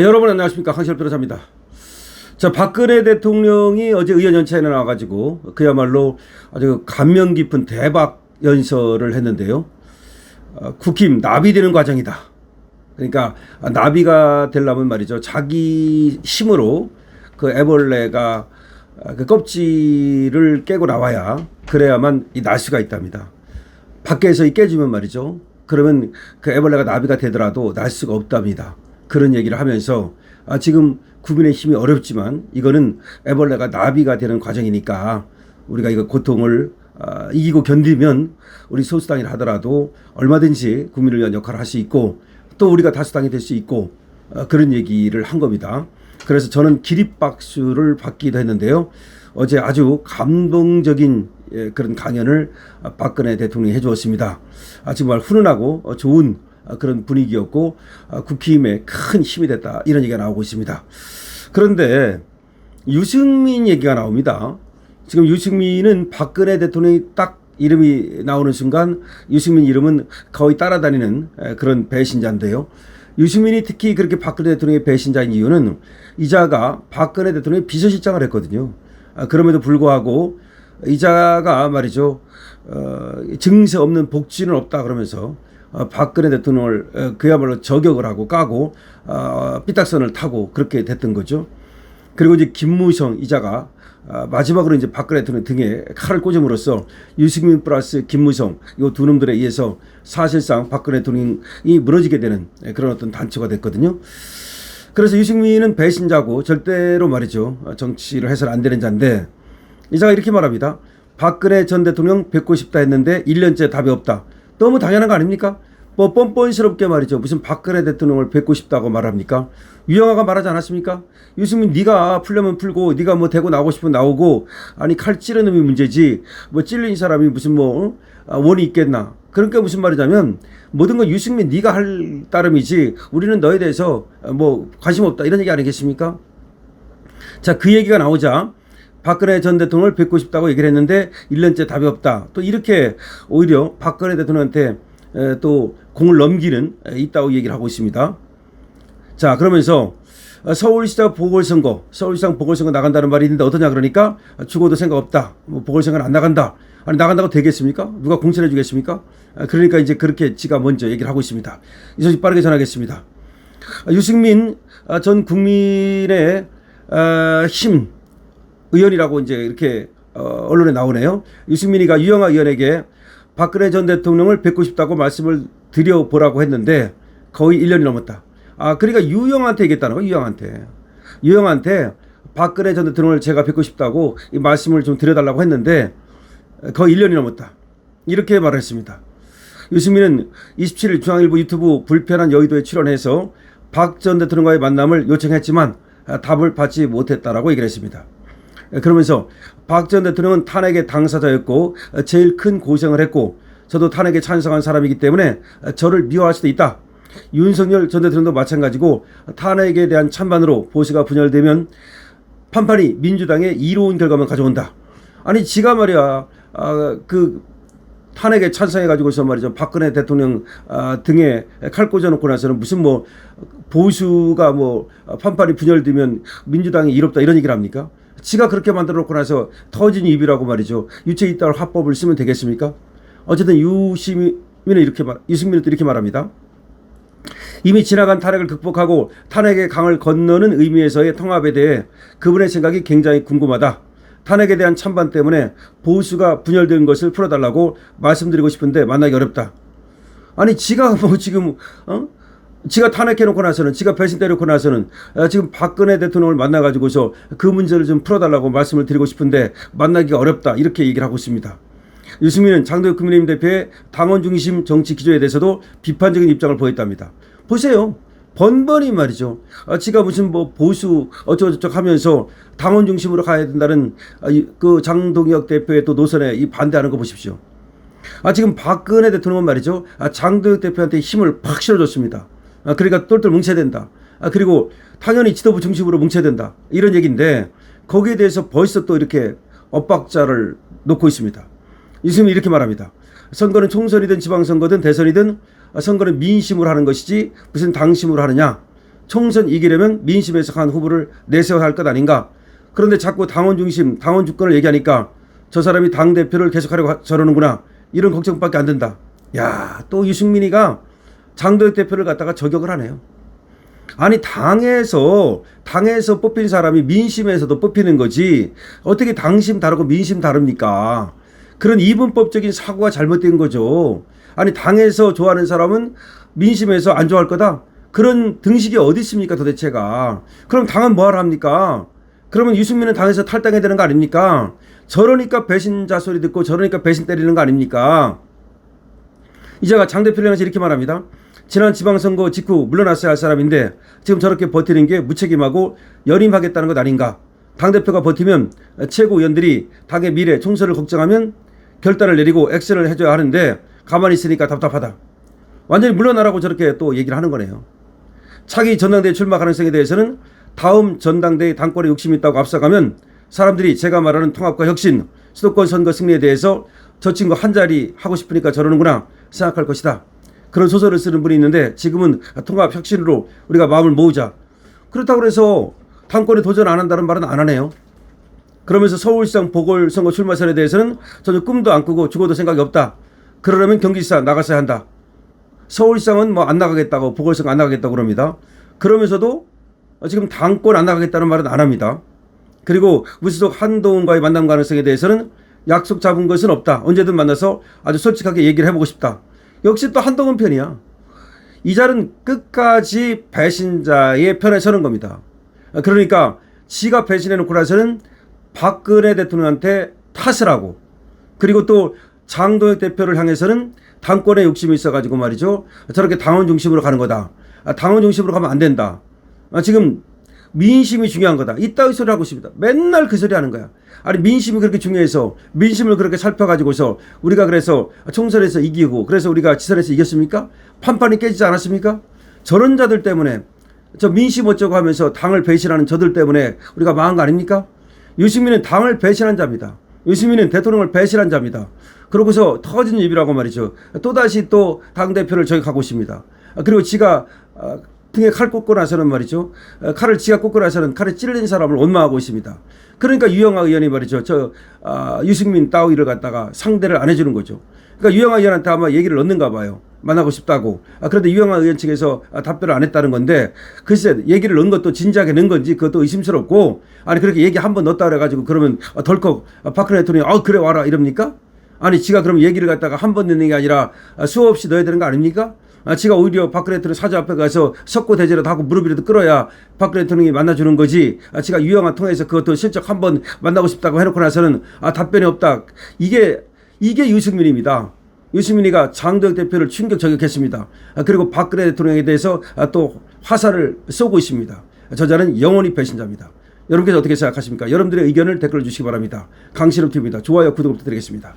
여러분 안녕하십니까, 황시엽 변호사입니다. 자, 박근혜 대통령이 어제 의원연차에 나와가지고 그야말로 아주 감명 깊은 대박 연설을 했는데요. 국힘 나비되는 과정이다. 그러니까 나비가 되려면 말이죠, 자기 힘으로 그 애벌레가 그 껍질을 깨고 나와야, 그래야만 날 수가 있답니다. 밖에서 깨지면 말이죠, 그러면 그 애벌레가 나비가 되더라도 날 수가 없답니다. 그런 얘기를 하면서 지금 국민의힘이 어렵지만 이거는 애벌레가 나비가 되는 과정이니까 우리가 이거 고통을 이기고 견디면 우리 소수당이라 하더라도 얼마든지 국민을 위한 역할을 할 수 있고, 또 우리가 다수당이 될 수 있고, 그런 얘기를 한 겁니다. 그래서 저는 기립박수를 받기도 했는데요. 어제 아주 감동적인 그런 강연을 박근혜 대통령이 해주었습니다. 정말 훈훈하고 좋은 그런 분위기였고, 국힘에 큰 힘이 됐다, 이런 얘기가 나오고 있습니다. 그런데 유승민 얘기가 나옵니다. 지금 유승민은 박근혜 대통령이 딱 이름이 나오는 순간 유승민 이름은 거의 따라다니는 그런 배신자인데요. 유승민이 특히 그렇게 박근혜 대통령의 배신자인 이유는 이자가 박근혜 대통령의 비서실장을 했거든요. 그럼에도 불구하고 이자가 말이죠, 증세 없는 복지는 없다 그러면서 박근혜 대통령을 그야말로 저격을 하고 까고 삐딱선을 타고 그렇게 됐던 거죠. 그리고 이제 김무성 이자가 마지막으로 이제 박근혜 대통령 등에 칼을 꽂음으로써 유승민 플러스 김무성 이 두 놈들에 의해서 사실상 박근혜 대통령이 무너지게 되는 그런 어떤 단초가 됐거든요. 그래서 유승민은 배신자고 절대로 말이죠, 정치를 해서는 안 되는 자인데, 이자가 이렇게 말합니다. 박근혜 전 대통령 뵙고 싶다 했는데 1년째 답이 없다. 너무 당연한 거 아닙니까? 뭐 뻔뻔스럽게 말이죠, 무슨 박근혜 대통령을 뵙고 싶다고 말합니까? 유영아가 말하지 않았습니까? 유승민 네가 풀려면 풀고, 네가 뭐 대고 나오고 싶으면 나오고, 아니 칼 찌르는 놈이 문제지 뭐 찔린 사람이 무슨 뭐 원이 있겠나. 그러니까 무슨 말이냐면 모든 건 유승민 네가 할 따름이지 우리는 너에 대해서 뭐 관심 없다, 이런 얘기 아니겠습니까? 자, 그 얘기가 나오자 박근혜 전 대통령을 뵙고 싶다고 얘기를 했는데 1년째 답이 없다. 또 이렇게 오히려 박근혜 대통령한테 또 공을 넘기는 있다고 얘기를 하고 있습니다. 자, 그러면서 서울시장 보궐선거 나간다는 말이 있는데 어떠냐 그러니까 죽어도 생각 없다. 뭐 보궐선거는 안 나간다. 아니 나간다고 되겠습니까? 누가 공천해 주겠습니까? 그러니까 이제 그렇게 지가 먼저 얘기를 하고 있습니다. 이 소식 빠르게 전하겠습니다. 유승민 전 국민의 힘 의원이라고 이제 이렇게 언론에 나오네요. 유승민이가 유영아 의원에게 박근혜 전 대통령을 뵙고 싶다고 말씀을 드려보라고 했는데 거의 1년이 넘었다. 그러니까 유영한테 얘기했다는 거예요. 유영한테 박근혜 전 대통령을 제가 뵙고 싶다고 이 말씀을 좀 드려달라고 했는데 거의 1년이 넘었다, 이렇게 말을 했습니다. 유승민은 27일 중앙일보 유튜브 불편한 여의도에 출연해서 박 전 대통령과의 만남을 요청했지만 답을 받지 못했다라고 얘기를 했습니다. 그러면서 박 전 대통령은 탄핵의 당사자였고 제일 큰 고생을 했고, 저도 탄핵에 찬성한 사람이기 때문에 저를 미워할 수도 있다. 윤석열 전 대통령도 마찬가지고 탄핵에 대한 찬반으로 보수가 분열되면 판판이 민주당의 이로운 결과만 가져온다. 아니 지가 말이야, 그 탄핵에 찬성해가지고서 말이죠, 박근혜 대통령 등에 칼 꽂아놓고 나서는 무슨 뭐 보수가 뭐 판판이 분열되면 민주당이 이롭다, 이런 얘기를 합니까? 지가 그렇게 만들어 놓고 나서 터진 입이라고 말이죠, 유체 이탈 화법을 쓰면 되겠습니까? 어쨌든 유승민은 또 이렇게 말합니다. 이미 지나간 탄핵을 극복하고 탄핵의 강을 건너는 의미에서의 통합에 대해 그분의 생각이 굉장히 궁금하다. 탄핵에 대한 찬반 때문에 보수가 분열된 것을 풀어달라고 말씀드리고 싶은데 만나기 어렵다. 아니 지가 뭐 지금 지가 탄핵해놓고 나서는, 지가 배신 때려놓고 나서는 지금 박근혜 대통령을 만나가지고서 그 문제를 좀 풀어달라고 말씀을 드리고 싶은데 만나기가 어렵다, 이렇게 얘기를 하고 있습니다. 유승민은 장도혁 국민의힘 대표의 당원 중심 정치 기조에 대해서도 비판적인 입장을 보였답니다. 보세요, 번번이 말이죠, 지가 무슨 뭐 보수 어쩌고저쩌고 하면서 당원 중심으로 가야 된다는 그 장동혁 대표의 또 노선에 이 반대하는 거 보십시오. 지금 박근혜 대통령은 말이죠, 장도혁 대표한테 힘을 팍 실어줬습니다. 그러니까 똘똘 뭉쳐야 된다. 그리고 당연히 지도부 중심으로 뭉쳐야 된다, 이런 얘기인데 거기에 대해서 벌써 또 이렇게 엇박자를 놓고 있습니다. 유승민이 이렇게 말합니다. 선거는 총선이든 지방선거든 대선이든 선거는 민심으로 하는 것이지 무슨 당심으로 하느냐. 총선 이기려면 민심에서 한 후보를 내세워야 할 것 아닌가. 그런데 자꾸 당원 중심, 당원 주권을 얘기하니까 저 사람이 당대표를 계속하려고 저러는구나. 이런 걱정밖에 안 든다. 야, 또 유승민이가 장도혁 대표를 갖다가 저격을 하네요. 아니 당에서 뽑힌 사람이 민심에서도 뽑히는 거지 어떻게 당심 다르고 민심 다릅니까? 그런 이분법적인 사고가 잘못된 거죠. 아니 당에서 좋아하는 사람은 민심에서 안 좋아할 거다? 그런 등식이 어디 있습니까 도대체가. 그럼 당은 뭐하러 합니까? 그러면 유승민은 당에서 탈당해야 되는 거 아닙니까? 저러니까 배신자 소리 듣고 저러니까 배신 때리는 거 아닙니까? 이제가 장 대표를 향해서 이렇게 말합니다. 지난 지방선거 직후 물러났어야 할 사람인데 지금 저렇게 버티는 게 무책임하고 연임하겠다는 것 아닌가. 당대표가 버티면 최고위원들이 당의 미래 총선을 걱정하면 결단을 내리고 액션을 해줘야 하는데 가만히 있으니까 답답하다. 완전히 물러나라고 저렇게 또 얘기를 하는 거네요. 차기 전당대회 출마 가능성에 대해서는 다음 전당대회 당권에 욕심이 있다고 앞서가면 사람들이 제가 말하는 통합과 혁신, 수도권 선거 승리에 대해서 저 친구 한 자리 하고 싶으니까 저러는구나 생각할 것이다. 그런 소설을 쓰는 분이 있는데 지금은 통합 혁신으로 우리가 마음을 모으자. 그렇다고 해서 당권에 도전 안 한다는 말은 안 하네요. 그러면서 서울시장 보궐선거 출마설에 대해서는 전혀 꿈도 안 꾸고 죽어도 생각이 없다. 그러려면 경기지사 나갔어야 한다. 서울시장은 뭐 안 나가겠다고 보궐선거 안 나가겠다고 그럽니다. 그러면서도 지금 당권 안 나가겠다는 말은 안 합니다. 그리고 무소속 한동훈과의 만남 가능성에 대해서는 약속 잡은 것은 없다. 언제든 만나서 아주 솔직하게 얘기를 해보고 싶다. 역시 또 한동훈 편이야. 이 자는 끝까지 배신자의 편에 서는 겁니다. 그러니까 지가 배신해놓고 나서는 박근혜 대통령한테 탓을 하고 그리고 또 장도혁 대표를 향해서는 당권에 욕심이 있어가지고 말이죠. 저렇게 당원 중심으로 가는 거다. 당원 중심으로 가면 안 된다. 지금 민심이 중요한 거다. 이따위 소리 하고 있습니다. 맨날 그 소리 하는 거야. 아니 민심이 그렇게 중요해서 민심을 그렇게 살펴가지고서 우리가 그래서 총선에서 이기고 그래서 우리가 지선에서 이겼습니까? 판판이 깨지지 않았습니까? 저런 자들 때문에 저 민심 어쩌고 하면서 당을 배신하는 저들 때문에 우리가 망한 거 아닙니까? 유승민은 당을 배신한 자입니다. 유승민은 대통령을 배신한 자입니다. 그러고서 터진 입이라고 말이죠. 또다시 또 당대표를 저격하고 있습니다. 그리고 지가 등에 칼 꽂고 나서는 말이죠. 칼을 지가 꽂고 나서는 칼에 찔린 사람을 원망하고 있습니다. 그러니까 유영하 의원이 말이죠. 유승민 따위를 갖다가 상대를 안 해주는 거죠. 그러니까 유영하 의원한테 아마 얘기를 넣는가 봐요. 만나고 싶다고. 그런데 유영하 의원 측에서 답변을 안 했다는 건데 글쎄 얘기를 넣은 것도 진지하게 넣은 건지 그것도 의심스럽고 아니 그렇게 얘기 한 번 넣었다 그래가지고 그러면 덜컥 박근혜 대통령이 그래 와라 이럽니까? 아니 지가 그럼 얘기를 갖다가 한 번 넣는 게 아니라 수없이 넣어야 되는 거 아닙니까? 지가 오히려 박근혜 대통령 사저 앞에 가서 석고대죄라도 하고 무릎이라도 끌어야 박근혜 대통령이 만나주는 거지. 지가 유영하 통해서 그것도 실적 한번 만나고 싶다고 해놓고 나서는 답변이 없다. 이게 유승민입니다. 유승민이가 장도혁 대표를 충격 저격했습니다. 그리고 박근혜 대통령에 대해서 또 화살을 쏘고 있습니다. 저자는 영원히 배신자입니다. 여러분께서 어떻게 생각하십니까? 여러분들의 의견을 댓글로 주시기 바랍니다. 강신업TV입니다. 좋아요, 구독 부탁드리겠습니다.